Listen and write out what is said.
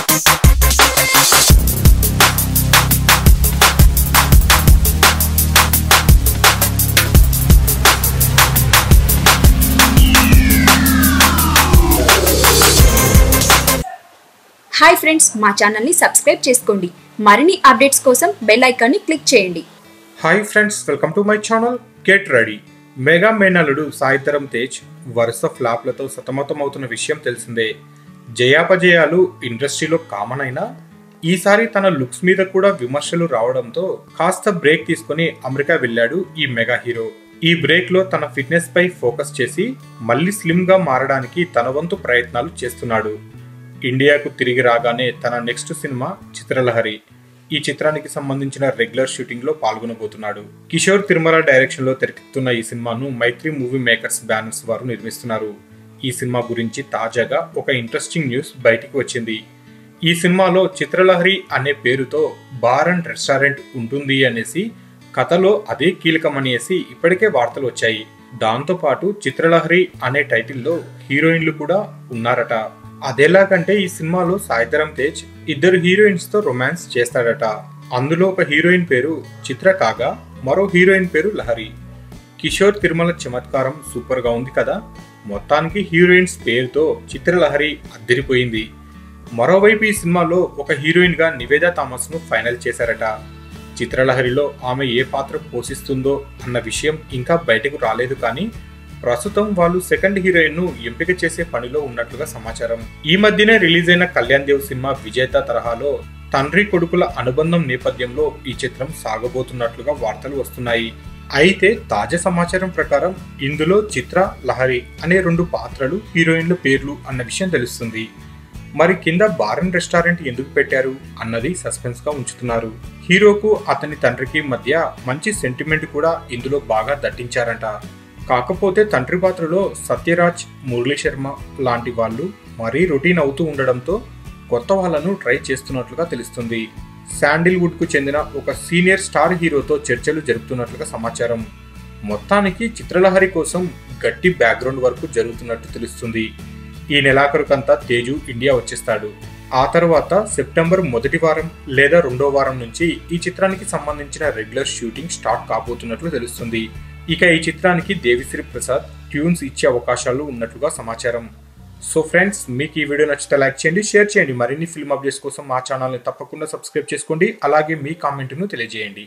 Hi friends, మా ఛానల్ని subscribe చేసుకోండి. మరిన్ని అప్డేట్స్ కోసం బెల్ ఐకాన్ని క్లిక్ చేయండి. Hi friends, welcome to my channel. Get ready. Mega మేనల్లుడు సాయి ధరమ్ తేజ్ వరుస ఫ్లాప్లతో సతమతమవుతున్న విషయం తెలిసిందే. జయాపజయాలు ఇండస్ట్రీలో కామన్ అయినా ఈసారి తన లుక్స్ మీద కూడా విమర్శలు రావడంతో కాస్త బ్రేక్ తీసుకుని అమెరికా వెళ్ళాడు ఈ మెగా హీరో. ఈ బ్రేక్ లో తన ఫిట్నెస్ పై ఫోకస్ చేసి మళ్ళీ స్లిమ్ గా మారడానికి తన వంతు ప్రయత్నాలు చేస్తున్నాడు. ఇండియాకు తిరిగి రాగానే తన నెక్స్ట్ సినిమా చిత్రలహరి. ఈ చిత్రానికి సంబంధించిన రెగ్యులర్ షూటింగ్ లో పాల్గొనబోతున్నాడు. కిషోర్ తిరుమల డైరెక్షన్ లో తెరకెక్కుతున్న ఈ సినిమాను మైత్రి మూవీ మేకర్స్ బ్యానర్స్ వారు నిర్మిస్తున్నారు. ఈ సినిమా గురించి తాజాగా ఒక ఇంట్రెస్టింగ్ న్యూస్ బయటికి వచ్చింది. ఈ సినిమాలో చిత్రలహరి అనే పేరుతో బార్ అండ్ రెస్టారెంట్ ఉంటుంది అనేసి, కథలో అదే కీలకమనేసి ఇప్పటికే వార్తలు వచ్చాయి. దాంతో పాటు చిత్రలహరి అనే టైటిల్లో హీరోయిన్లు కూడా ఉన్నారట. అదేలాగంటే ఈ సినిమాలో సాయి ధరమ్ తేజ్ ఇద్దరు హీరోయిన్స్ తో రొమాన్స్ చేస్తాడట. అందులో ఒక హీరోయిన్ పేరు చిత్ర కాగా మరో హీరోయిన్ పేరు లహరి. కిషోర్ తిరుమల చమత్కారం సూపర్ గా ఉంది కదా. మొత్తానికి హీరోయిన్స్ పేరుతో చిత్రలహరి అద్దరిపోయింది. మరోవైపు ఈ సినిమాలో ఒక హీరోయిన్ గా నివేదా థామస్ ను ఫైనల్ చేశారట. చిత్రలహరిలో ఆమె ఏ పాత్ర పోషిస్తుందో అన్న విషయం ఇంకా బయటకు రాలేదు, కానీ ప్రస్తుతం వాళ్ళు సెకండ్ హీరోయిన్ ను ఎంపిక చేసే పనిలో ఉన్నట్లుగా సమాచారం. ఈ మధ్యనే రిలీజ్ అయిన కళ్యాణ్ దేవ్ సినిమా విజేత తరహాలో తండ్రి కొడుకుల అనుబంధం నేపథ్యంలో ఈ చిత్రం సాగబోతున్నట్లుగా వార్తలు వస్తున్నాయి. అయితే తాజా సమాచారం ప్రకారం ఇందులో చిత్ర, లహరి అనే రెండు పాత్రలు హీరోయిన్ల పేర్లు అన్న విషయం తెలుస్తుంది. మరి కింద బార్ అండ్ రెస్టారెంట్ ఎందుకు పెట్టారు అన్నది సస్పెన్స్ గా ఉంచుతున్నారు. హీరోకు అతని తండ్రికి మధ్య మంచి సెంటిమెంట్ కూడా ఇందులో బాగా దట్టించారంట. కాకపోతే తండ్రి పాత్రలో సత్యరాజ్, మురళీ శర్మ లాంటి వాళ్ళు మరీ రొటీన్ అవుతూ ఉండడంతో కొత్త వాళ్ళను ట్రై చేస్తున్నట్లుగా తెలుస్తుంది. శాండిల్వుడ్ కు చెందిన ఒక సీనియర్ స్టార్ హీరోతో చర్చలు జరుపుతున్నట్లుగా సమాచారం. మొత్తానికి చిత్రలహరి కోసం గట్టి బ్యాక్గ్రౌండ్ వర్క్ జరుగుతున్నట్టు తెలుస్తుంది. ఈ నెలాఖరుకంతా తేజు ఇండియా వచ్చేస్తాడు. ఆ తర్వాత సెప్టెంబర్ మొదటి వారం లేదా రెండో వారం నుంచి ఈ చిత్రానికి సంబంధించిన రెగ్యులర్ షూటింగ్ స్టార్ట్ కాబోతున్నట్లు తెలుస్తుంది. ఇక ఈ చిత్రానికి దేవిశ్రీ ప్రసాద్ ట్యూన్స్ ఇచ్చే అవకాశాలు ఉన్నట్లుగా సమాచారం. సో ఫ్రెండ్స్, మీకు ఈ వీడియో నచ్చితే లైక్ చేయండి, షేర్ చేయండి. మరిన్ని ఫిల్మ్ అప్డేట్స్ కోసం మా ఛానల్ని తప్పకుండా సబ్స్క్రైబ్ చేసుకోండి. అలాగే మీ కామెంట్ను తెలియజేయండి.